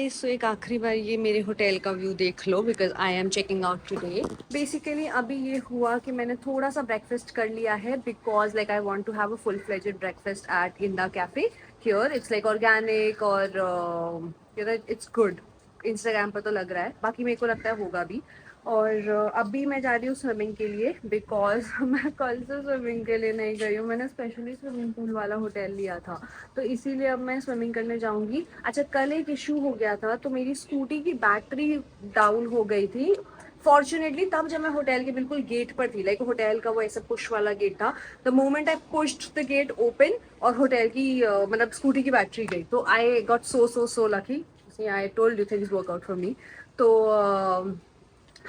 Guys, सो एक आखिरी बार ये मेरे होटल का व्यू देख लो because I am checking out today. Basically अभी ये हुआ कि मैंने थोड़ा सा ब्रेकफास्ट कर लिया है because like I want to have a full fledged breakfast at Inda cafe here. It's like organic और इट्स गुड। इंस्टाग्राम पर तो लग रहा है, बाकी मेरे को लगता है होगा भी। और अभी मैं जा रही हूँ स्विमिंग के लिए बिकॉज मैं कल से स्विमिंग के लिए नहीं गई हूँ। मैंने स्पेशली स्विमिंग पूल वाला होटल लिया था तो इसीलिए अब मैं स्विमिंग करने जाऊंगी। अच्छा, कल एक इशू हो गया था तो मेरी स्कूटी की बैटरी डाउन हो गई थी। फॉर्चुनेटली तब जब मैं होटल के बिल्कुल गेट पर थी, लाइक होटल का वो ऐसा पुश वाला गेट था। The moment I pushed the gate open और होटल की मतलब स्कूटी की बैटरी गई। तो I got so lucky. I told you things work out for me. तो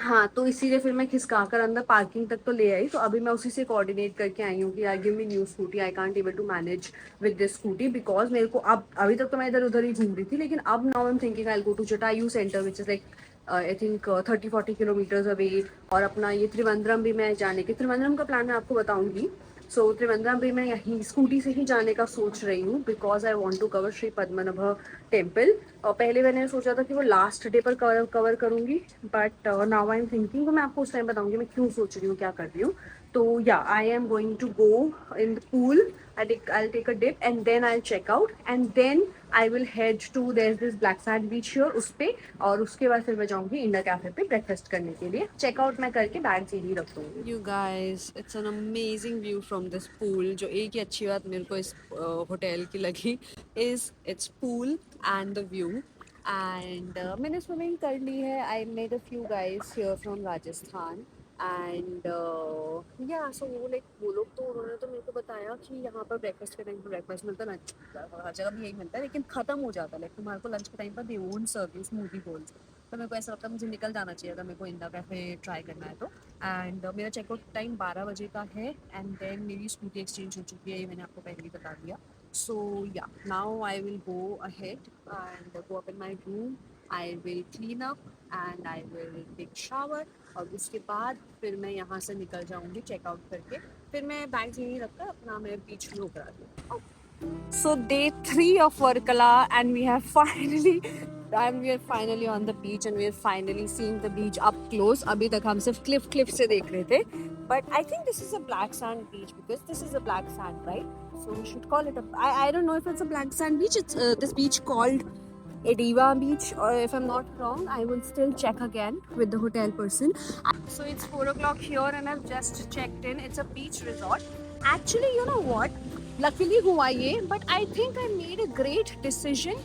हाँ, तो इसीलिए फिर मैं खिसका कर अंदर पार्किंग तक तो ले आई। तो अभी मैं उसी से कोऑर्डिनेट करके आई हूँ कि यार give me new scooty, I can't able to manage with this scooty because मेरे को अब अभी तक तो मैं इधर उधर ही घूम रही थी, लेकिन अब now I am thinking I go to Jatayu centre which is like I think 30-40 kilometres away. और अपना ये त्रिवेंद्रम भी मैं जाने के, त्रिवेंद्रम का प्लान मैं आपको बताऊंगी। सो त्रिवेंद्रम भी मैं यहीं स्कूटी से ही जाने का सोच रही हूँ because I want to cover Shri Padmanabha temple. और पहले मैंने सोचा था कि वो लास्ट डे पर कवर करूंगी, but now I am thinking, तो मैं आपको उस टाइम बताऊंगी मैं क्यों सोच रही हूँ, क्या कर रही हूँ। तो या I am going to go in the pool. I'll take a dip and then I'll check out and then I will head to there's this black sand beach here उस पे। और उसके बाद फिर मैं जाऊंगी इंडा कैफे पे ब्रेकफास्ट करने के लिए। चेकआउट मैं करके बैग यहीं रख दूंगी। You guys, it's an amazing view from this pool. जो एक ही अच्छी बात मेरे को इस होटल की लगी is it's pool and the view. And मैंने स्विमिंग कर ली है। I made a few guys here from Rajasthan and या सो वो लाइक वो लोग तो उन्होंने तो मेरे को बताया कि यहाँ पर ब्रेकफास्ट के टाइम पर ब्रेकफास्ट मिलता है, लंच हर जगह भी यही मिलता है लेकिन ख़त्म हो जाता है। लाइक तुम्हारे को लंच के टाइम पर they won't serve you smoothie bowls. तो मेरे को ऐसा लगता है मुझे निकल जाना चाहिए अगर मेरे को इंदा कैफे ट्राई करना है तो। एंड मेरा चेकआउट टाइम 12 बजे का है एंड देन मेरी स्कूटी एक्सचेंज हो चुकी है, ये मैंने आपको पहले ही बता दिया। So yeah now I will go ahead and go up in my room. I will clean up and I will take shower और उसके बाद फिर मैं यहाँ से निकल जाऊँगी चेकआउट करके। फिर मैं बैग यहीं रखकर अपना मैं बीच में उतरा दूँ। So day 3 of Varkala and we are finally on the beach and we are finally seeing the beach up close. अभी तक हम सिर्फ cliff से देख रहे थे, but I think this is a black sand beach because this is a black sand, right? So we should call it I don't know if it's a black sand beach. It's this beach called Ediva Beach, or if I'm not wrong, I will still check again with the hotel person. So it's 4 o'clock here and I've just checked in. It's a beach resort. Actually, you know what? Luckily हुआ ये, but I think I made a great decision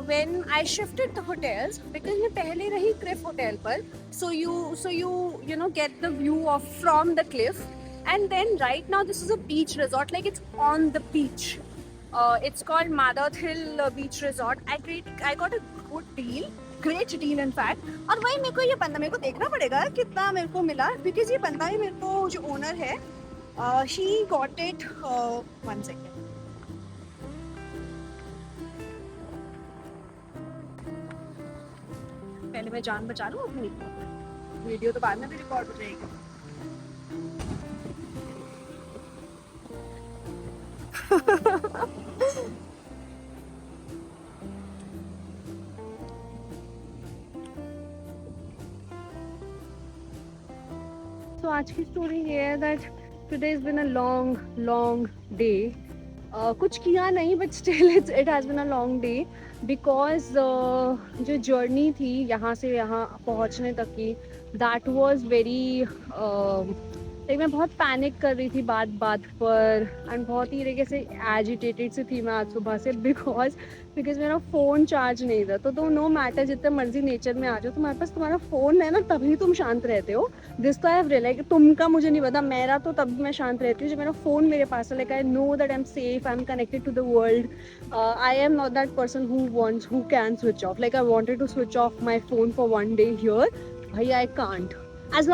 when I shifted the hotels because मैं पहले रही cliff hotel पर. So you know get the view of from the cliff, and then right now this is a beach resort, like it's on the beach. It's called Madad Hill Beach Resort. I got a good deal, great deal in fact. और वही मेरे को ये बंदा, मेरे को देखना पड़ेगा कितना मेरे को मिला because ये बंदा ही मेरे को जो ओनर है she got it 1 second. पहले मैं जान बचा लूँ अपनी, वीडियो तो बाद में भी रिकॉर्ड हो जाएगी। तो आज की स्टोरी ये है that today is been a long day. कुछ किया नहीं but still it has been a long day because जो जर्नी थी यहाँ से यहाँ पहुँचने तक की, दैट वाज वेरी लाइक मैं बहुत पैनिक कर रही थी बात पर एंड बहुत ही तरीके से एजिटेटेड सी थी मैं आज सुबह से बिकॉज मेरा फ़ोन चार्ज नहीं था। तो नो मैटर जितना मर्जी नेचर में आ जाओ, तुम्हारे पास तुम्हारा फ़ोन है ना तभी तुम शांत रहते हो। दिस तो आई हैव रियलाइज, तुमका मुझे नहीं पता, मेरा तो तब मैं शांत रहती हूँ जब मेरा फ़ोन मेरे पास है। Like I know that I am safe, I am connected to the world. I am not that person who can switch off. Like I wanted to switch off my phone for 1 day here, भाई I can't. as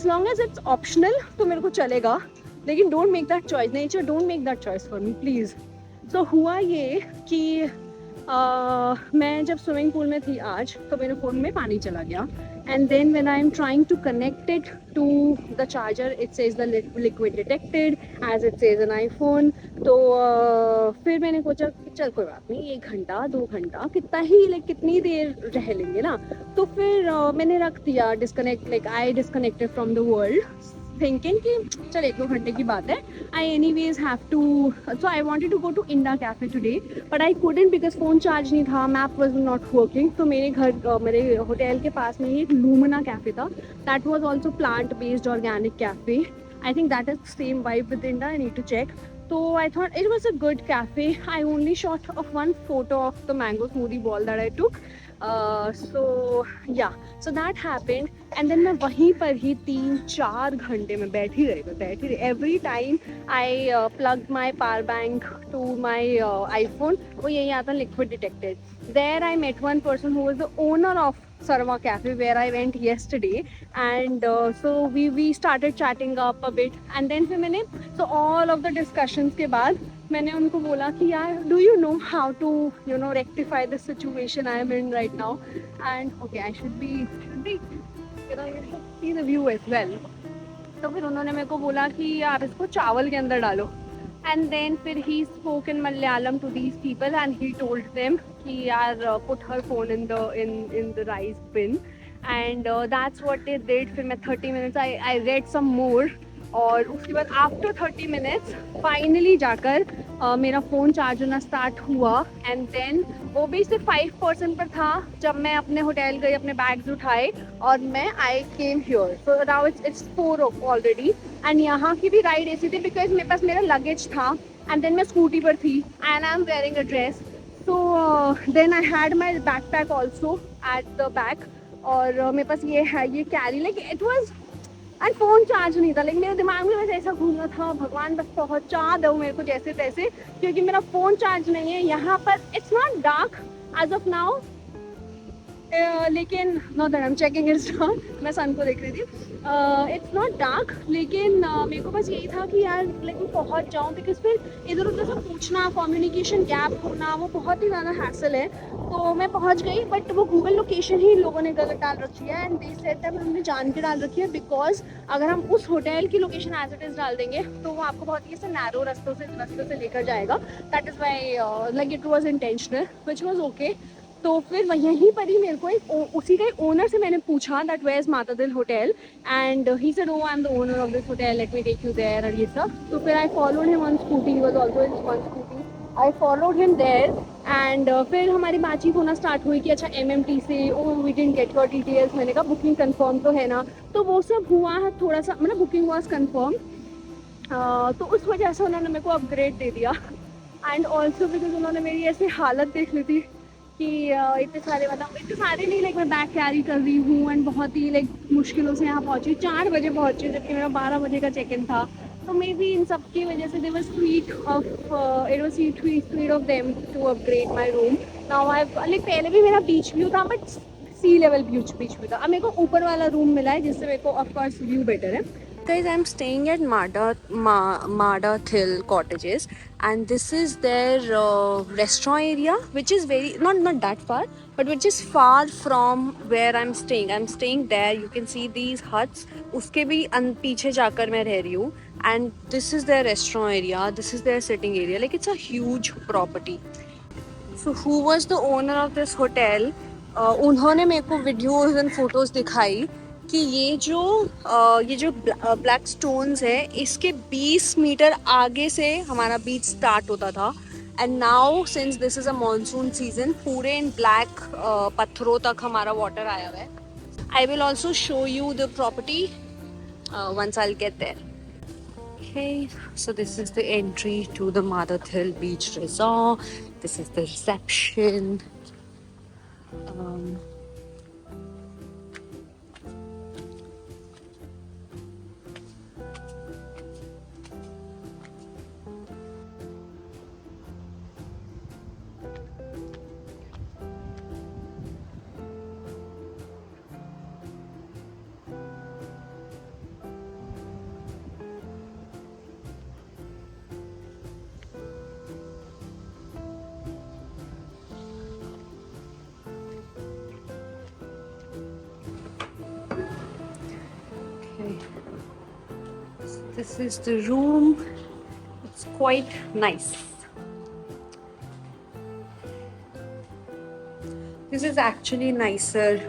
long as it's optional तो मेरे को चलेगा, लेकिन don't make that choice, nature don't make that choice for me please. So हुआ ये कि मैं जब स्विमिंग पूल में थी आज तो मेरे फ़ोन में पानी चला गया and then when I am trying to connect it to the charger, it says the liquid detected as it says an iPhone. तो फिर मैंने सोचा चल कोई बात नहीं, 1 घंटा 2 घंटा कितना ही कितनी देर रह लेंगे ना. तो फिर मैंने रख दिया disconnect, I disconnected from the world thinking कि चल 1-2 घंटे की बात है. I anyways have to, so I wanted to go to Inda Cafe today, but I couldn't because phone charge नहीं था, map was not working. तो मेरे होटल के पास में ही एक Lumina Cafe था. That was also plant based organic cafe. I think that is same vibe with Inda. I need to check. So I thought it was a good cafe. I only shot of one photo of the mango smoothie ball that I took. So yeah, so that happened, and then मैं वहीं पर ही 3-4 घंटे में बैठी रही. Every time I plugged my power bank to my iPhone, वो यही आता liquid detected. There I met one person who was the owner of Sarva Cafe where I went yesterday, and so we started chatting up a bit, and then फिर मैंने, so all of the discussions के बाद मैंने उनको बोला कि यार do you know how to rectify the situation I am in right now, and okay I should be see the view as well. तो फिर उन्होंने मेरे को बोला कि आप इसको चावल के अंदर डालो, एंड देन फिर he spoke in Malayalam to these people and he told them कि यार put her phone in the rice bin, and that's what they did. फिर मैं 30 मिनट्स आई रेड सम मोर, और उसके बाद आफ्टर 30 मिनट्स फाइनली जाकर मेरा फ़ोन चार्ज होना स्टार्ट हुआ. एंड देन वो भी सिर्फ 5% पर था जब मैं अपने होटल गई, अपने बैग्स उठाए और मैं I came here. So now it's 4 already, and यहाँ की भी राइड ऐसी थी बिकॉज मेरे पास मेरा लगेज था, एंड देन मैं स्कूटी पर थी, and I am wearing a dress. So then I had my backpack also at the back, और मेरे पास ये है, ये carry like it was, and phone charge नहीं था. लेकिन मेरे दिमाग में बस ऐसा घूम रहा था, भगवान बस पहुंचा दो मेरे को जैसे तैसे, क्योंकि मेरा फ़ोन चार्ज नहीं है. यहाँ पर it's not dark as of now, लेकिन not that I am checking it's dark, मैं सन को देख रही थी. इट्स नॉट डार्क, लेकिन मेरे को बस यही था कि यार लेकिन पहुंच जाऊँ, बिकॉज फिर इधर उधर से पूछना, कम्युनिकेशन गैप होना, वो बहुत ही ज़्यादा हैसल है. तो मैं पहुंच गई, बट वो गूगल लोकेशन ही लोगों ने गलत डाल रखी है, एंड दे सेड दैट हमने जान के डाल रखी है, बिकॉज अगर हम उस होटल की लोकेशन एज इट इज़ डाल देंगे तो वो आपको बहुत ही ऐसे नैरो रास्तों से लेकर जाएगा. That is why like it was intentional which was okay. तो फिर यहीं पर ही मेरे को एक उसी का ओनर से मैंने पूछा दैट वेयर इज माता दिल hotel, and he said oh I am the owner of this hotel, let me take you there, और ये सब. तो फिर I followed him on scooty, he was also in one scooty. I followed him there, and फिर हमारी बातचीत होना start हुई कि अच्छा MMT से, oh we didn't get your details. मैंने कहा बुकिंग कंफर्म तो है ना, तो वो सब हुआ है थोड़ा सा, मतलब बुकिंग वाज कंफर्म. तो उस वजह से उन्होंने मेरे को अपग्रेड दे दिया, एंड ऑल्सो बिकॉज उन्होंने मेरी ऐसी हालत देख ली थी कि इतने सारे नहीं, लाइक मैं बैग कैरी कर रही हूँ, एंड बहुत ही लाइक मुश्किलों से यहाँ पहुँची, 4 बजे पहुँची जबकि मेरा 12 बजे का चेक इन था. तो मे बी इन सब की वजह से they were sweet of them to upgrade my room. Now I like पहले भी मेरा बीच व्यू था, but sea level beach view था. अब मेरे को ऊपर वाला रूम मिला है जिससे मेरे को ऑफकोर्स व्यू बेटर है. Guys, I'm staying at Mada Thill Cottages, and this is their restaurant area, which is very not that far, but which is far from where I'm staying. I'm staying there. You can see these huts. उसके भी पीछे जाकर मैं रह रही हूँ. And this is their restaurant area. This is their sitting area. Like it's a huge property. So who was the owner of this hotel? उन्होंने मेरे को वीडियोस एंड फोटोज दिखाई कि ये जो ब्लैक स्टोन्स है, इसके 20 मीटर आगे से हमारा बीच स्टार्ट होता था. And now since this is a monsoon season, पूरे इन ब्लैक पत्थरों तक हमारा वाटर आया हुआ है. I will also show you the property once I will get there. Okay, so this is the entry to the Mada Thill Beach Resort. This is the reception. This is the room. It's quite nice. This is actually nicer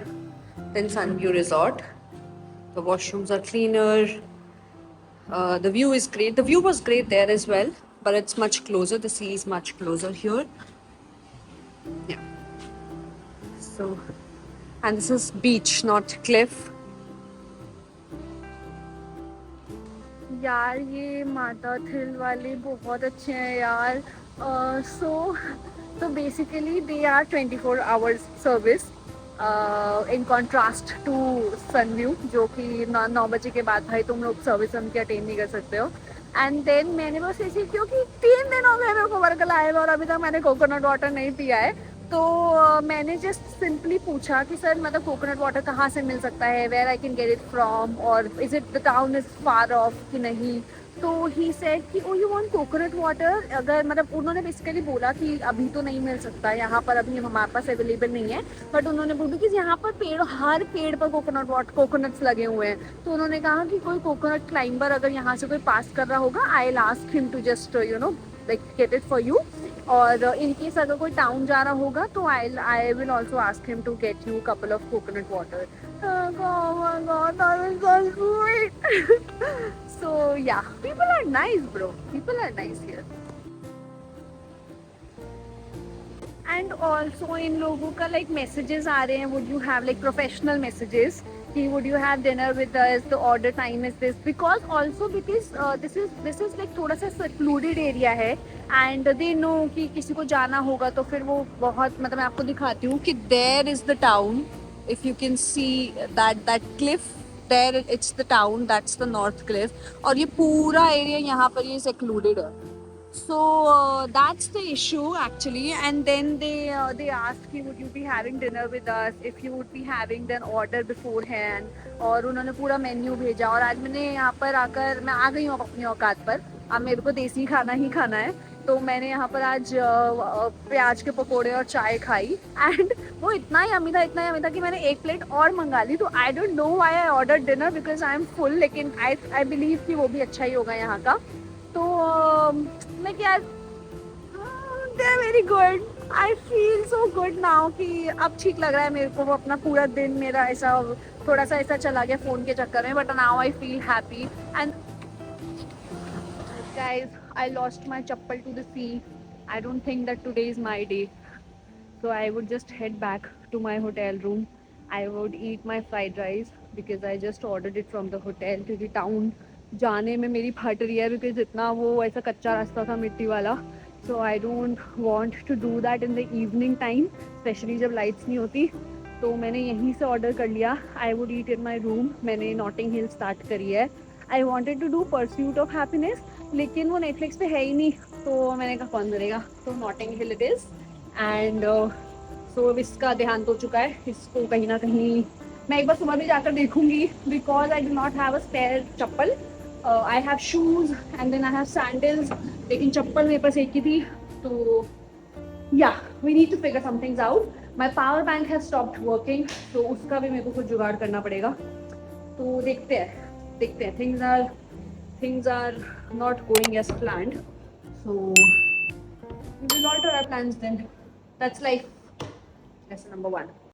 than Sunview Resort. The washrooms are cleaner. The view is great. The view was great there as well, but it's much closer. The sea is much closer here. Yeah. So, and this is beach, not cliff. यार ये माता Thiel वाले बहुत अच्छे हैं यार. So basically they are 24 hours service in contrast to Sunview, जो कि 9 बजे के बाद भाई तुम लोग सर्विस उनकी अटेंड नहीं कर सकते हो. एंड देन मैंने बस ऐसे क्योंकि 3 दिन हो गए मेरे को वर्कल आए हुए और अभी तक मैंने कोकोनट वाटर नहीं पिया है. तो मैंने जस्ट सिंपली पूछा कि सर मतलब कोकोनट वाटर कहाँ से मिल सकता है, where I can get it from, और is it the town is far off कि नहीं. तो ही सेड कि oh you want coconut water. अगर मतलब उन्होंने बेसिकली बोला कि अभी तो नहीं मिल सकता यहाँ पर, अभी हमारे पास अवेलेबल नहीं है, बट उन्होंने बोला कि यहाँ पर पेड़, हर पेड़ पर कोकोनट्स लगे हुए हैं. तो उन्होंने कहा कि कोई कोकोनट क्लाइंबर अगर यहाँ से कोई पास कर रहा होगा, I will ask him to just you know like get it for you. और इन केस अगर कोई टाउन जा रहा होगा तो I will also ask him to get you couple of coconut water. So yeah, people are nice bro, people are nice here. And also इन लोगों का like messages आ रहे हैं, would you have like professional messages कि would you have dinner with us, the order time is this, because this is like थोड़ा सा secluded area है, and they know कि किसी को जाना होगा तो फिर वो बहुत, मतलब मैं आपको दिखाती हूँ कि there is the town, if you can see that cliff there, it's the town, that's the north cliff, और ये पूरा area यहाँ पर ये secluded है. So that's the issue actually. And then they asked कि would you be having dinner with us, if you would be having then order beforehand, और उन्होंने पूरा मेन्यू भेजा. और आज मैंने यहाँ पर आकर मैं आ गई हूँ अपनी औकात पर. अब मेरे को देसी खाना ही खाना है, तो मैंने यहाँ पर आज प्याज के पकोड़े और चाय खाई. एंड वो इतना यमी था कि मैंने एक प्लेट और मंगा ली. तो I don't know why I order dinner because I M full, लेकिन आई बिलीव कि वो भी अच्छा ही होगा यहाँ का. तो लाइक यार they are very good. I feel so good now कि अब ठीक लग रहा है मेरे को. वो अपना पूरा दिन मेरा ऐसा थोड़ा सा ऐसा चला गया फ़ोन के चक्कर में, but now I feel happy. And guys, I lost my chappal to the sea. I don't think that today is my day, so I would just head back to my hotel room. I would eat my fried rice because I just ordered it from the hotel, क्योंकि town जाने में मेरी फट रही है because इतना वो ऐसा कच्चा रास्ता था मिट्टी वाला. So I don't want to do that in the evening time, specially जब लाइट्स नहीं होती. तो मैंने यहीं से ऑर्डर कर लिया. I would eat in my room. मैंने नॉटिंग हिल स्टार्ट करी है. I wanted to do Pursuit of Happiness, लेकिन वो नेटफ्लिक्स पे है ही नहीं, तो मैंने कहा कौन करेगा. तो Notting Hill it is. And so इसका देहांत हो चुका है. इसको कहीं ना कहीं मैं एक बार सुबह भी जाकर देखूंगी because I do not have a spare chappal. I have shoes and then I have sandals, लेकिन चप्पल मेरे पास एक ही थी. तो yeah we need to figure some things out. My power bank has stopped working, तो उसका भी मेरे को कुछ जुगाड़ करना पड़ेगा. तो देखते हैं. Things are not going as planned, so we will alter our plans then. That's life. Lesson number 1.